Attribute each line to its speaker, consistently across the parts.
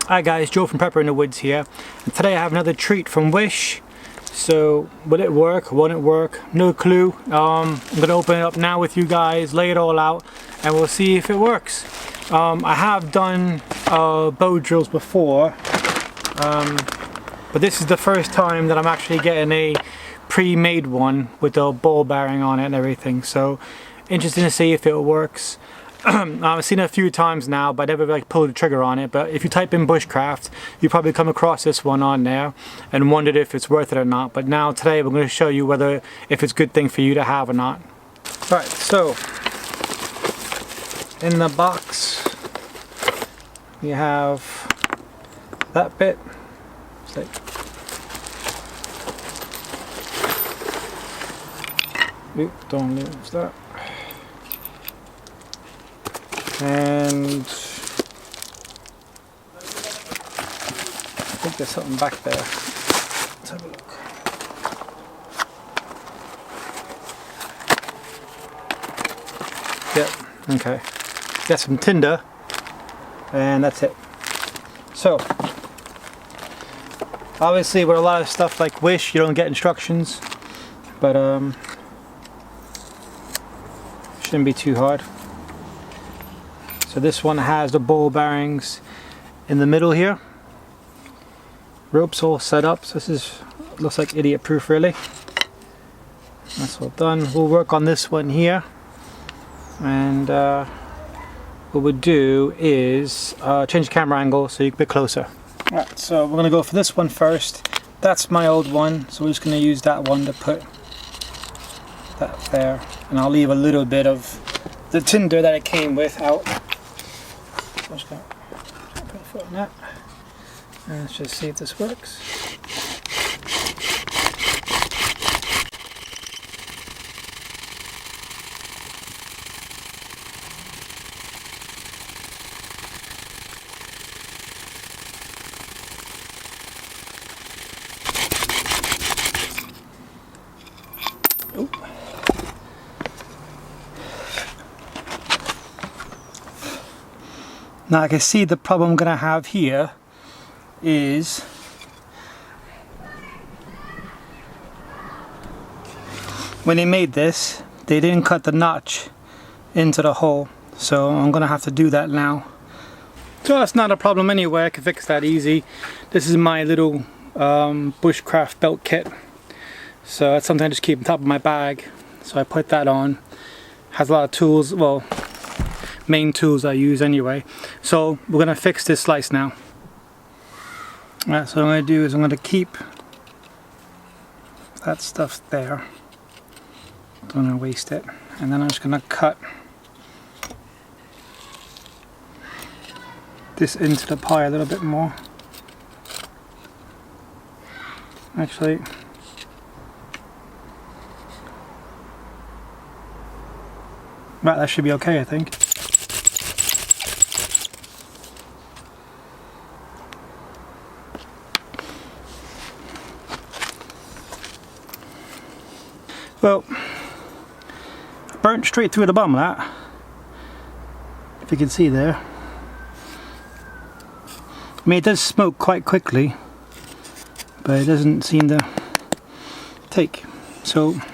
Speaker 1: Hi guys, Joe from Pepper in the Woods here, and today I have another treat from Wish. So will it work? Won't it work? No clue. I'm gonna open it up now with you guys, lay it all out, and we'll see if it works. I have done bow drills before, but this is the first time that I'm actually getting a pre-made one with the ball bearing on it and everything. So interesting to see if it works. I've seen it a few times now, but I never pulled the trigger on it. But if you type in bushcraft, you probably come across this one on there and wondered if it's worth it or not. But now today we're going to show you if it's a good thing for you to have or not. Right, so in the box you have that bit. Oop, don't lose that. And I think there's something back there. Let's have a look. Yep, okay. Got some tinder, and that's it. So, obviously with a lot of stuff like Wish, you don't get instructions, but shouldn't be too hard. So this one has the ball bearings in the middle here. Ropes all set up, so this looks like idiot proof really. That's all done. We'll work on this one here, and what we'll do is change the camera angle so you can be closer. Alright, so we're gonna go for this one first. That's my old one, so we're just gonna use that one to put that there, and I'll leave a little bit of the tinder that it came with out. I'm just going to put a foot on that, and let's just see if this works. Oop. Now I can see the problem I'm going to have here is when they made this, they didn't cut the notch into the hole, so I'm going to have to do that now. So that's not a problem anyway, I can fix that easy. This is my little bushcraft belt kit, so that's something I just keep on top of my bag. So I put that on. Has a lot of tools, well, main tools I use anyway. So we're gonna fix this slice now. Alright, so what I'm gonna do is I'm gonna keep that stuff there. Don't wanna waste it. And then I'm just gonna cut this into the pie a little bit more. Actually, right, that should be okay, I think. Well, I burnt straight through the bottom of that, if you can see there. I mean, it does smoke quite quickly, but it doesn't seem to take. So what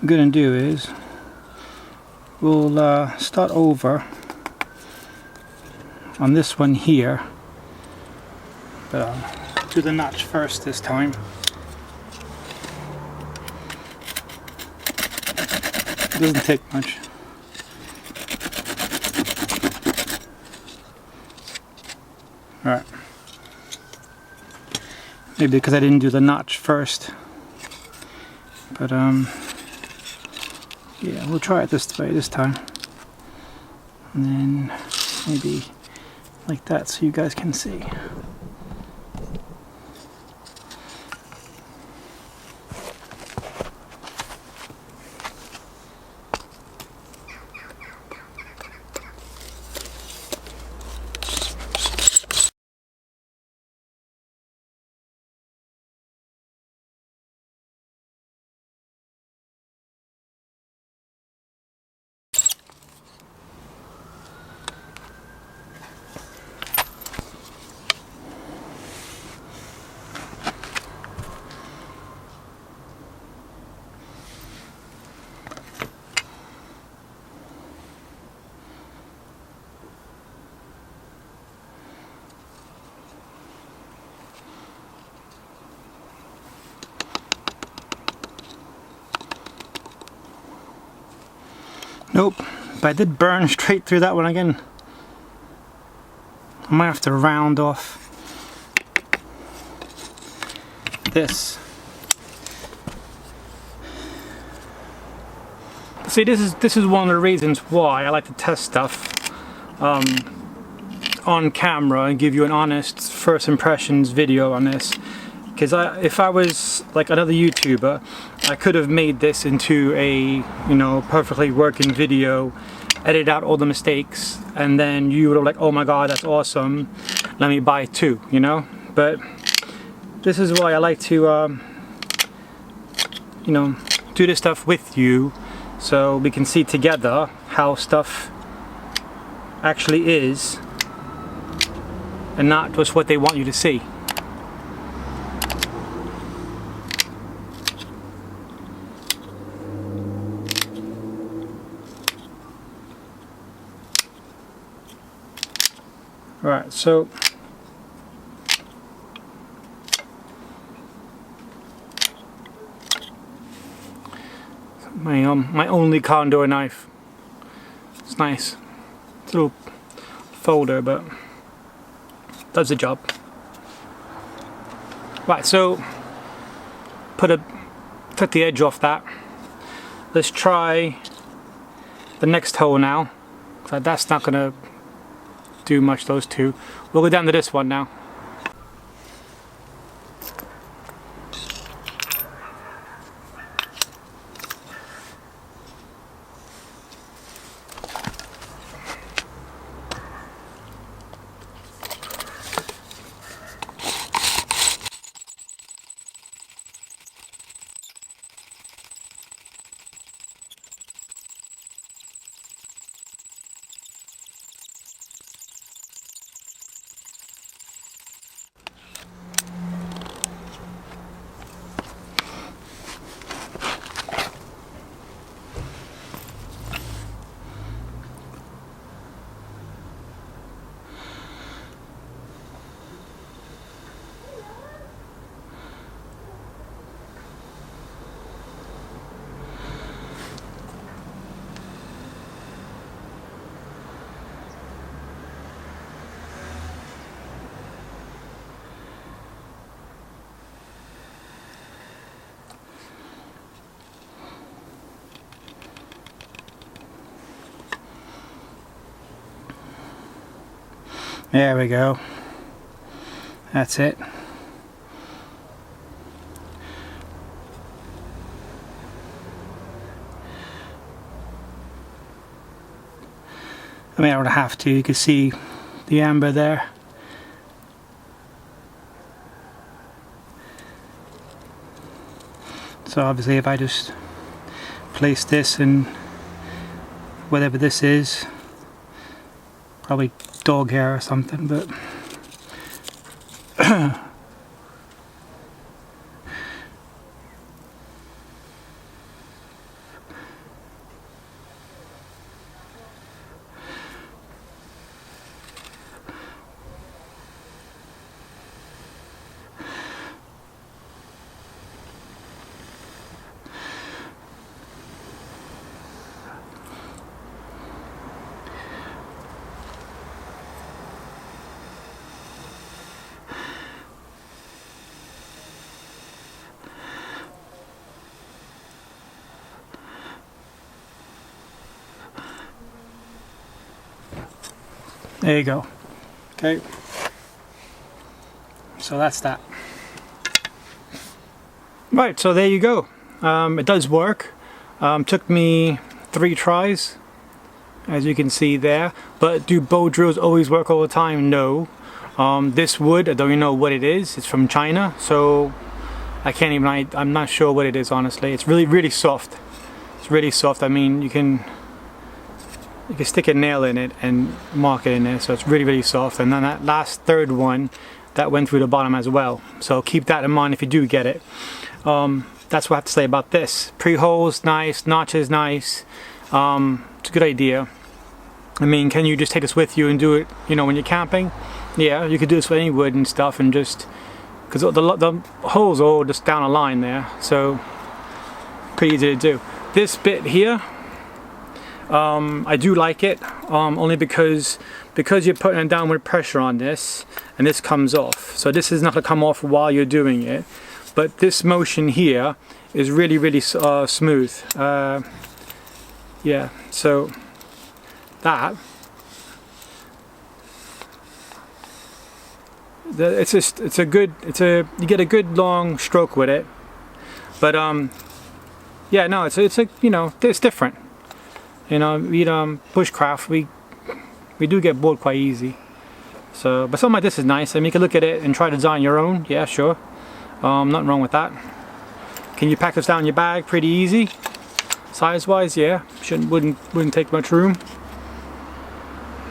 Speaker 1: I'm going to do is we'll start over on this one here, but I'll do the notch first this time. It doesn't take much. Alright. Maybe because I didn't do the notch first. But yeah, we'll try it this way this time. And then maybe like that so you guys can see. Nope, but I did burn straight through that one again. I might have to round off this. See, this is one of the reasons why I like to test stuff on camera and give you an honest first impressions video on this. Because if I was like another YouTuber, I could have made this into a, you know, perfectly working video, edit out all the mistakes, and then you would have like, oh my god, that's awesome, let me buy two, you know. But this is why I like to you know, do this stuff with you, so we can see together how stuff actually is and not just what they want you to see. Right, so my only condor knife. It's nice. It's a little folder, but does the job. Right, so cut the edge off that. Let's try the next hole now. So that's not gonna do much, those two. We'll go down to this one now. There we go. That's it. I mean, I don't have to. You can see the amber there. So obviously if I just place this in whatever this is, probably dog hair or something, but there you go. Okay, so that's that. Right, so there you go. It does work. Took me 3 tries, as you can see there. But do bow drills always work all the time? No. This wood, I don't even know what it is. It's from China, so I'm not sure what it is, honestly. It's really soft. It's really soft. I mean, you can stick a nail in it and mark it in there, so it's really soft. And then that last third one, that went through the bottom as well, so keep that in mind if you do get it. That's what I have to say about this. Pre-holes nice, notches nice. It's a good idea. I mean, can you just take this with you and do it, you know, when you're camping? Yeah, you could do this with any wood and stuff, and just because the holes are all just down a line there, so pretty easy to do. This bit here, I do like it, only because you're putting a downward pressure on this, and this comes off. So this is not going to come off while you're doing it, but this motion here is really smooth. Yeah, so that you get a good long stroke with it. But yeah, no, it's a, you know, it's different. You know, bushcraft, we do get bored quite easy. So, but something like this is nice. I mean, you can look at it and try to design your own. Yeah, sure. Nothing wrong with that. Can you pack this down in your bag pretty easy? Size-wise, yeah. Wouldn't take much room.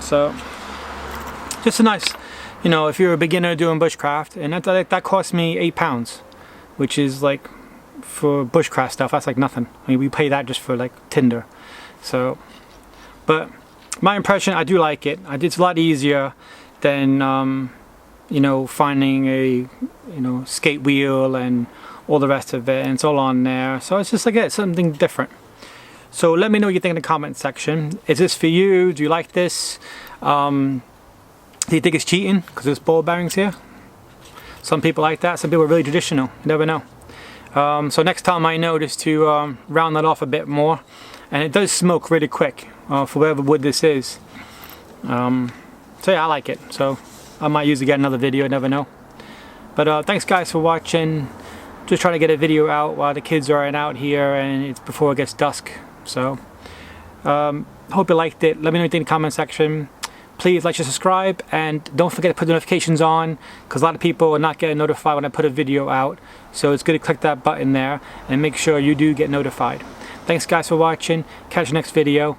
Speaker 1: So, just a nice, you know, if you're a beginner doing bushcraft, and that cost me £8, which is like, for bushcraft stuff, that's like nothing. I mean, we pay that just for like tinder. So, but my impression, I do like it. It's a lot easier than you know, finding a, you know, skate wheel and all the rest of it, and it's all on there. So it's just like, it's something different. So let me know what you think in the comment section. Is this for you? Do you like this? Do you think it's cheating because there's ball bearings here? Some people like that. Some people are really traditional. You never know. So next time I know just to round that off a bit more. And it does smoke really quick for whatever wood this is. So yeah, I like it. So I might use it again in another video, never know. But thanks guys for watching. Just trying to get a video out while the kids are out here and it's before it gets dusk. So hope you liked it. Let me know what you think in the comment section. Please like and subscribe, and don't forget to put the notifications on, because a lot of people are not getting notified when I put a video out. So it's good to click that button there and make sure you do get notified. Thanks guys for watching. Catch you next video.